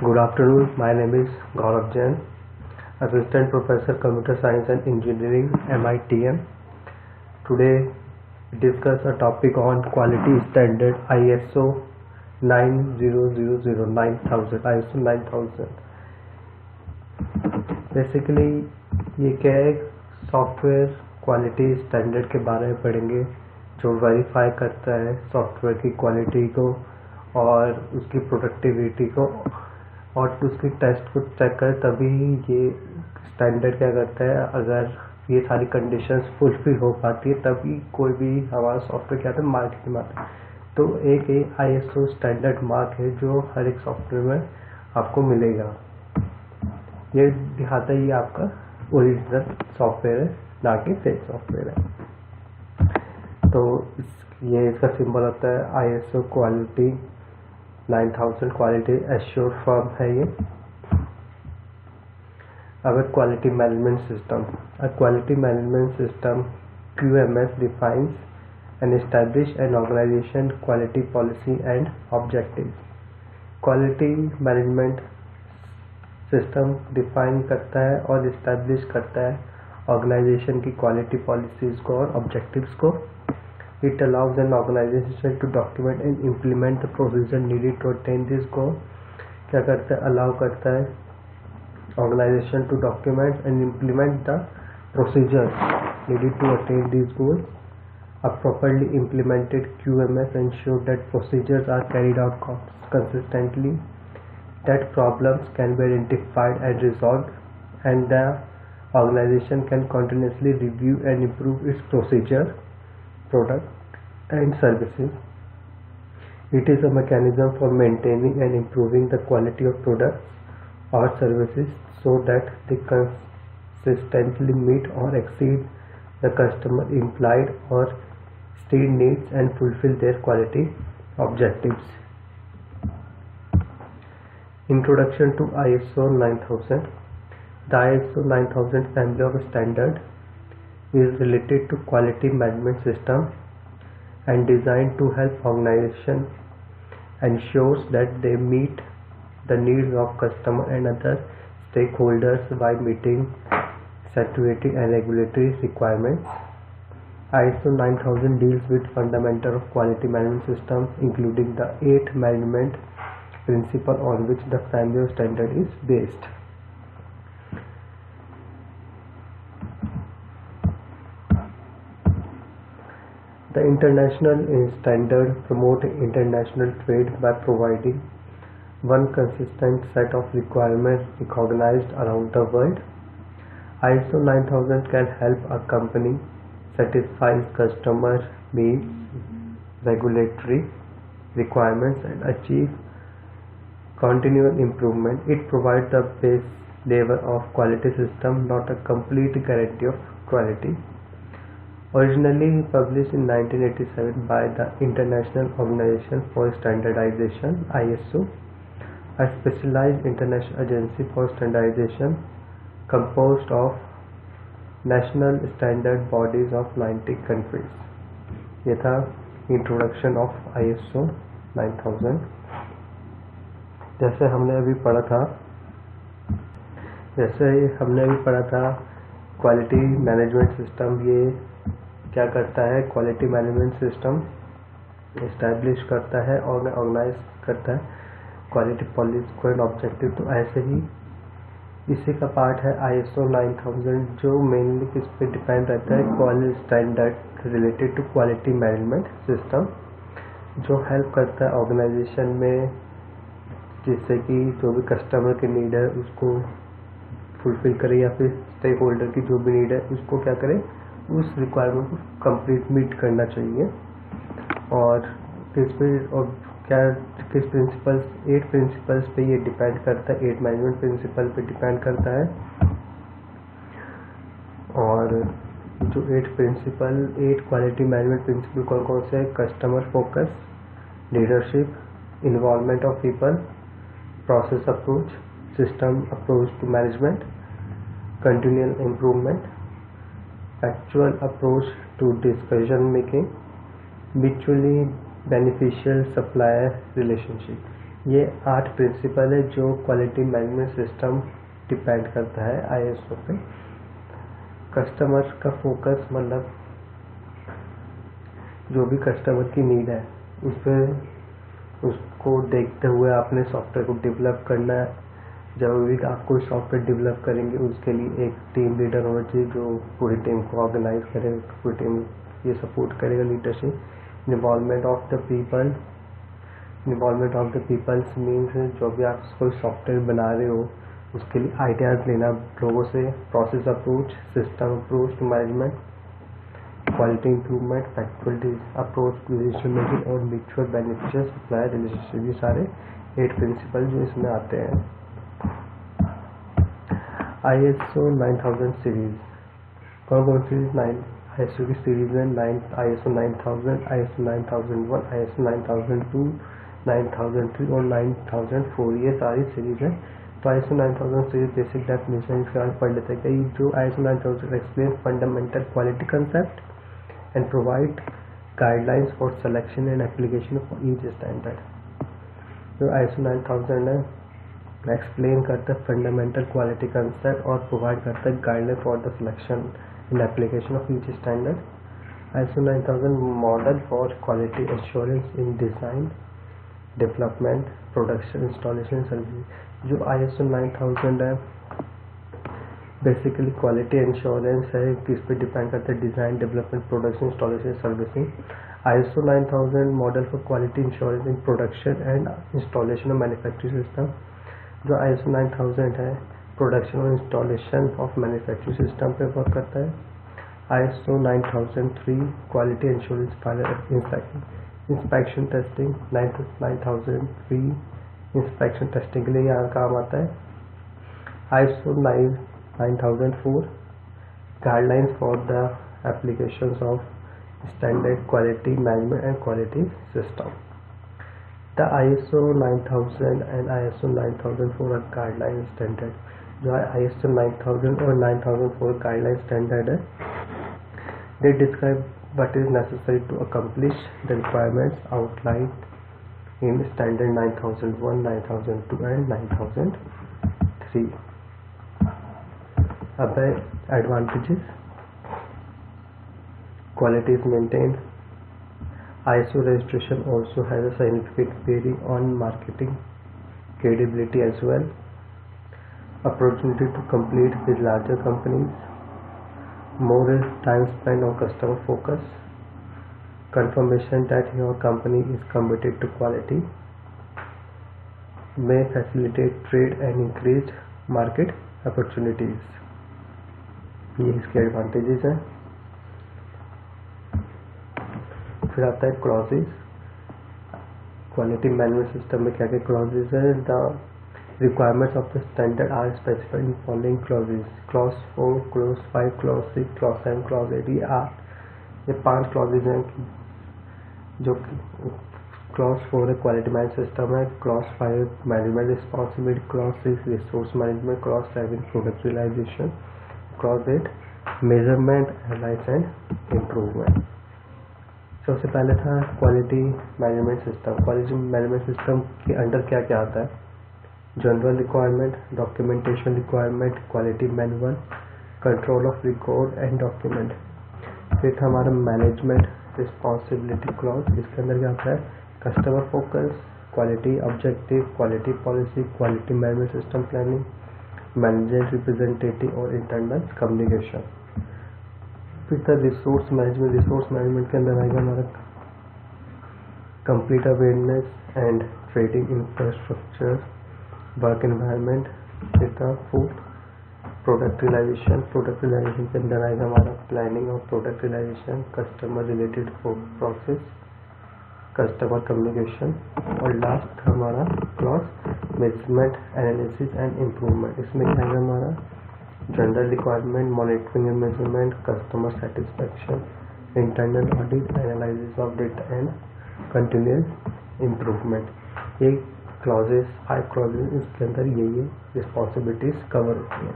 Good afternoon. My name is Gaurav Jain, Assistant Professor Computer Science and Engineering, MITM. Today, we discuss a topic on quality standard ISO 9000 ISO 9000. Basically, ये क्या है, software quality standard के बारे में पढ़ेंगे जो verify करता है सॉफ्टवेयर की क्वालिटी को और उसकी प्रोडक्टिविटी को और उसकी टेस्ट को चेक कर, तभी ये स्टैंडर्ड क्या करता है। अगर ये सारी कंडीशंस फुलफिल हो पाती है तभी कोई भी हमारा सॉफ्टवेयर क्या है मार्केट में आता है। तो एक ISO स्टैंडर्ड मार्क है जो हर एक सॉफ्टवेयर में आपको मिलेगा। ये दिखाता है ये आपका ओरिजिनल सॉफ्टवेयर है, ना कि फेक सॉफ्टवेयर है। तो ये इसका सिंबल होता है ISO quality 9000 quality assured firm है ये। अब quality management system. Quality management system QMS defines and establish an organization quality policy and objectives. Quality management system define करता है और इस्टेब्लिश करता है ऑर्गेनाइजेशन की क्वालिटी पॉलिसीज को और ऑब्जेक्टिव्स को। It allows an organization to document and implement the procedure needed to attain this goal. क्या करता है, अलाउ करता है organization to document and implement the procedures needed to attain these goals. A properly implemented QMS ensures that procedures are carried out consistently, that problems can be identified and resolved, and the organization can continuously review and improve its procedure, product and services. It is a mechanism for maintaining and improving the quality of products or services so that they consistently meet or exceed the customer implied or stated needs and fulfill their quality objectives. Introduction to ISO 9000. The ISO 9000 family of standard is related to quality management system and designed to help organization ensures that they meet the needs of customer and other stakeholders by meeting statutory and regulatory requirements. ISO 9000 deals with fundamental of quality management system, including the 8 management principles on which the family of standard is based. The international standard promote international trade by providing one consistent set of requirements recognized around the world. ISO 9000 can help a company satisfy customer needs, regulatory requirements, and achieve continual improvement. It provides the base level of quality system, not a complete guarantee of quality. Originally published in 1987 by the International Organization for Standardization (ISO), a specialized international agency for standardization composed of national standard bodies of 90 countries. ये था introduction of ISO 9000। जैसे हमने अभी पढ़ा था quality management system. ये क्या करता है, क्वालिटी मैनेजमेंट सिस्टम इस्टेब्लिश करता है और ऑर्गेनाइज करता है क्वालिटी पॉलिसी को एंड ऑब्जेक्टिव। तो ऐसे ही इसी का पार्ट है ISO 9000 जो मेनली किस पे डिपेंड रहता है, quality standard related to quality management system, जो हेल्प करता है ऑर्गेनाइजेशन में जिससे कि जो भी कस्टमर की नीड है उसको फुलफिल करे या फिर स्टेक होल्डर की जो भी नीड है उसको क्या करे, उस रिक्वायरमेंट को कंप्लीट मीट करना चाहिए। और किस प्रिंसिपल्स, 8 प्रिंसिपल्स पे ये डिपेंड करता है, 8 मैनेजमेंट प्रिंसिपल पे डिपेंड करता है। और जो 8 क्वालिटी मैनेजमेंट प्रिंसिपल कौन कौन से है, customer focus, leadership, involvement of people, process approach, system approach to management, continual improvement, actual approach to decision making, mutually beneficial supplier relationship। ये 8 प्रिंसिपल है जो क्वालिटी मैनेजमेंट सिस्टम डिपेंड करता है ISO पे। कस्टमर का फोकस, मतलब जो भी कस्टमर की नीड है उस पर उसको देखते हुए आपने सॉफ्टवेयर को डेवलप करना है। जब भी आप कोई सॉफ्टवेयर डेवलप करेंगे उसके लिए एक टीम लीडर होना चाहिए जो पूरी टीम को ऑर्गेनाइज करेगा, पूरी टीम ये सपोर्ट करेगा। Leadership, involvement of the people. Involvement of the peoples means जो भी आप कोई सॉफ्टवेयर बना रहे हो उसके लिए आइडियाज़ लेना लोगों से। Process approach, system approach to management, quality improvement, factual approach, decision making और म्यूचुअल बेनिफिशियल सप्लायर रिलेशनशिप, ये सारे 8 प्रिंसिपल जो इसमें आते हैं। ISO 9000 सीरीज, कौन कौन सी ISO की सीरीज है? ISO 9000, ISO 9001, ISO 9002, 9003 और 9004, ये सारी सीरीज है। तो ISO 9000 सीरीज बेसिक डेफिनेशन इसके बाद पढ़ लेते हैं कि जो ISO 9000 explain fundamental quality concept and provide guidelines for selection and application of each standard। जो ISO 9000 है एक्सप्लेन करता है फंडामेंटल क्वालिटी कंसेप्ट और प्रोवाइड करता है guideline for the selection and application of each standard. ISO 9000 model for quality assurance in design, development, production, installation, service. जो ISO 9000 है basically quality insurance है, किस पे डिपेंड करता है? Design, development, production, installation, servicing. ISO 9000 model for quality insurance in production and installation of manufacturing system. जो ISO 9000 है production और इंस्टॉलेशन ऑफ मैन्युफैक्चरिंग सिस्टम पे वर्क करता है। ISO 9003 quality insurance final inspection testing. 9003 inspection testing के लिए यहाँ काम आता है। ISO 9004 guidelines for the applications of standard quality management and quality system। The ISO 9000 and ISO 9004 are guideline standard। जो है ISO 9000 और 9004 guideline standard है, they describe what is necessary to accomplish the requirements outlined in standard 9001, 9002 and 9003। अब है advantages, quality is maintained। ISO registration also has a significant bearing on marketing credibility as well। Opportunity to compete with larger companies, more time spent on customer focus, confirmation that your company is committed to quality, may facilitate trade and increase market opportunities। ये इसके advantages हैं। फिर आता है clauses. Quality management system में क्या क्या clauses है? The requirements of the standard are specified in following clauses. Clause 4, clause 5, clause 6, clause 7, clause 8, ये 5 क्लॉजेज हैं जो क्लॉज 4 है क्वालिटी मैनेजमेंट सिस्टम है, clause 5 management responsibility, clause 6 resource management, clause 7 product realisation, clause 8 measurement, analyse and improvement. सबसे पहले था quality management system. Quality management system के under क्या क्या आता है? General requirement, documentation requirement, quality manual, control of record and document. फिर था हमारा मैनेजमेंट रिस्पॉन्सिबिलिटी क्लॉज। इसके अंदर क्या आता है? Customer focus, quality objective, quality policy, quality management system planning, manager representative और इंटरनल कम्युनिकेशन। फिर था रिसोर्स मैनेजमेंट। रिसोर्स मैनेजमेंट के अंदर आएगा हमारा complete awareness and trading infrastructure, work environment. फिर था fourth product realisation. Product realisation के अंदर आएगा हमारा प्लानिंग और product realisation, customer related process, customer communication. और लास्ट हमारा clause measurement, analysis and improvement. इसमें क्या है हमारा general requirement, monitoring and measurement, customer satisfaction, internal audit, analysis of data and continuous improvement. ये क्लॉजेस 5 क्लॉजेस, इसके अंदर ये रिस्पॉन्सिबिलिटीज कवर होती हैं।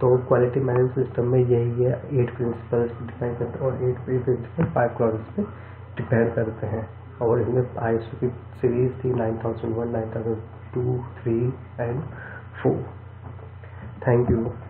तो क्वालिटी मैनेजमेंट सिस्टम में यही है, 8 प्रिंसिपल्स डिफाइन करते हैं और 8 प्रिंसिपल 5 क्लॉजेस पे डिपेंड करते हैं। और इसमें ISO की सीरीज थी 9001, 9002, 3 and 4. Thank you.